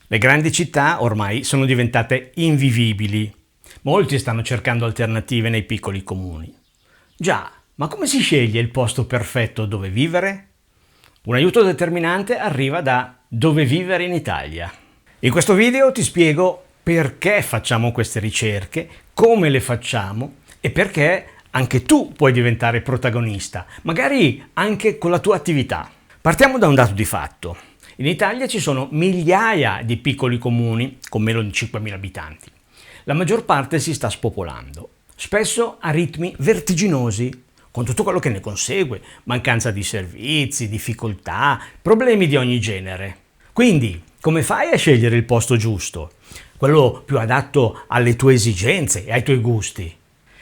Le grandi città ormai sono diventate invivibili. Molti stanno cercando alternative nei piccoli comuni. Già, ma come si sceglie il posto perfetto dove vivere? Un aiuto determinante arriva da Dove vivere in Italia. In questo video ti spiego perché facciamo queste ricerche, come le facciamo e perché anche tu puoi diventare protagonista, magari anche con la tua attività. Partiamo da un dato di fatto. In Italia ci sono migliaia di piccoli comuni con meno di 5.000 abitanti. La maggior parte si sta spopolando, spesso a ritmi vertiginosi, con tutto quello che ne consegue, mancanza di servizi, difficoltà, problemi di ogni genere. Quindi, come fai a scegliere il posto giusto? Quello più adatto alle tue esigenze e ai tuoi gusti?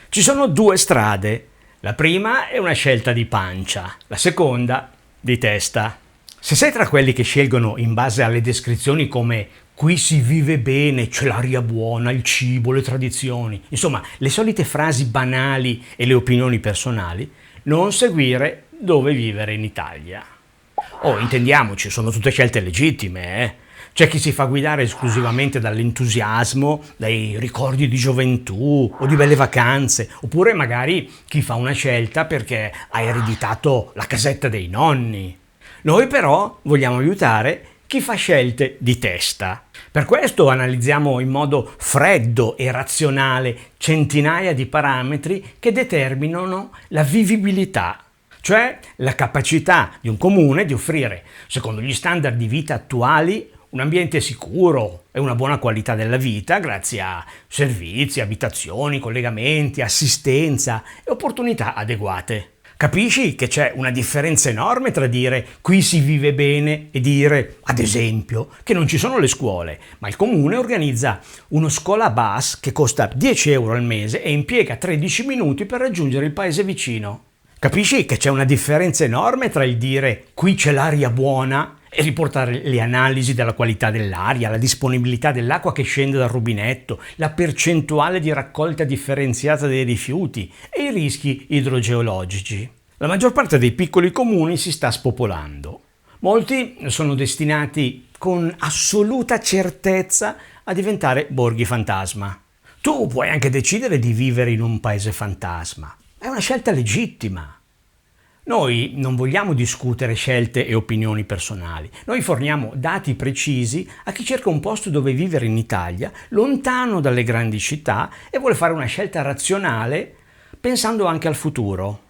Ci sono due strade. La prima è una scelta di pancia, la seconda di testa. Se sei tra quelli che scelgono in base alle descrizioni come qui si vive bene, c'è l'aria buona, il cibo, le tradizioni, insomma, le solite frasi banali e le opinioni personali, non seguire Dove vivere in Italia. Oh, intendiamoci, sono tutte scelte legittime, eh? C'è chi si fa guidare esclusivamente dall'entusiasmo, dai ricordi di gioventù o di belle vacanze, oppure magari chi fa una scelta perché ha ereditato la casetta dei nonni. Noi però vogliamo aiutare chi fa scelte di testa. Per questo analizziamo in modo freddo e razionale centinaia di parametri che determinano la vivibilità, cioè la capacità di un comune di offrire, secondo gli standard di vita attuali, un ambiente sicuro e una buona qualità della vita grazie a servizi, abitazioni, collegamenti, assistenza e opportunità adeguate. Capisci che c'è una differenza enorme tra dire qui si vive bene e dire, ad esempio, che non ci sono le scuole, ma il comune organizza uno scuola bus che costa 10 euro al mese e impiega 13 minuti per raggiungere il paese vicino. Capisci che c'è una differenza enorme tra il dire qui c'è l'aria buona e riportare le analisi della qualità dell'aria, la disponibilità dell'acqua che scende dal rubinetto, la percentuale di raccolta differenziata dei rifiuti e i rischi idrogeologici. La maggior parte dei piccoli comuni si sta spopolando. Molti sono destinati con assoluta certezza a diventare borghi fantasma. Tu puoi anche decidere di vivere in un paese fantasma. È una scelta legittima. Noi non vogliamo discutere scelte e opinioni personali. Noi forniamo dati precisi a chi cerca un posto dove vivere in Italia, lontano dalle grandi città e vuole fare una scelta razionale pensando anche al futuro.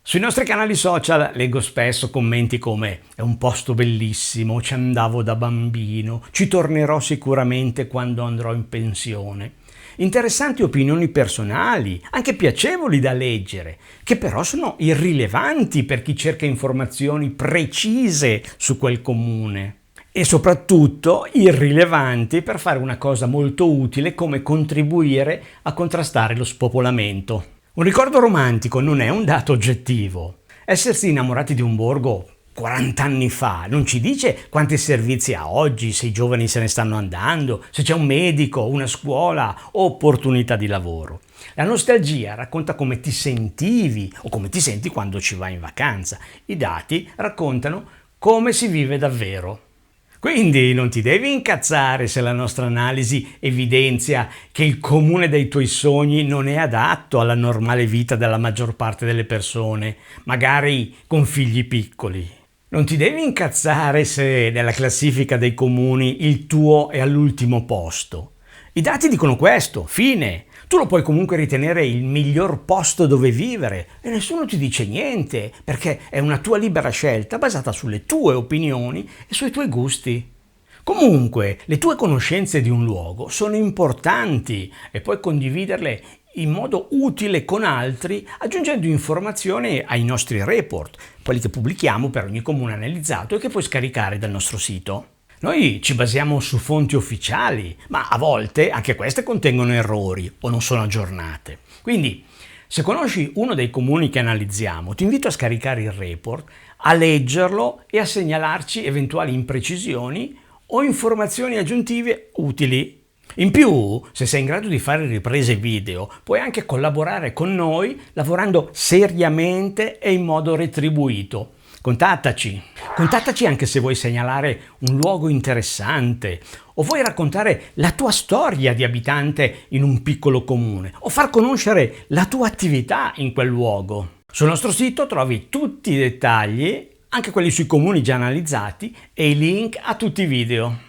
Sui nostri canali social leggo spesso commenti come è un posto bellissimo, ci andavo da bambino, ci tornerò sicuramente quando andrò in pensione. Interessanti opinioni personali, anche piacevoli da leggere, che però sono irrilevanti per chi cerca informazioni precise su quel comune. E soprattutto irrilevanti per fare una cosa molto utile come contribuire a contrastare lo spopolamento. Un ricordo romantico non è un dato oggettivo. Essersi innamorati di un borgo 40 anni fa non ci dice quanti servizi ha oggi, se i giovani se ne stanno andando, se c'è un medico, una scuola o opportunità di lavoro. La nostalgia racconta come ti sentivi o come ti senti quando ci vai in vacanza. I dati raccontano come si vive davvero. Quindi non ti devi incazzare se la nostra analisi evidenzia che il comune dei tuoi sogni non è adatto alla normale vita della maggior parte delle persone, magari con figli piccoli. Non ti devi incazzare se nella classifica dei comuni il tuo è all'ultimo posto. I dati dicono questo, fine. Tu lo puoi comunque ritenere il miglior posto dove vivere e nessuno ti dice niente, perché è una tua libera scelta basata sulle tue opinioni e sui tuoi gusti. Comunque, le tue conoscenze di un luogo sono importanti e puoi condividerle in modo utile con altri aggiungendo informazioni ai nostri report, quelli che pubblichiamo per ogni comune analizzato e che puoi scaricare dal nostro sito. Noi ci basiamo su fonti ufficiali, ma a volte anche queste contengono errori o non sono aggiornate. Quindi, se conosci uno dei comuni che analizziamo, ti invito a scaricare il report, a leggerlo e a segnalarci eventuali imprecisioni o informazioni aggiuntive utili. In più, se sei in grado di fare riprese video, puoi anche collaborare con noi lavorando seriamente e in modo retribuito. Contattaci anche se vuoi segnalare un luogo interessante o vuoi raccontare la tua storia di abitante in un piccolo comune o far conoscere la tua attività in quel luogo. Sul nostro sito trovi tutti i dettagli, anche quelli sui comuni già analizzati, e i link a tutti i video.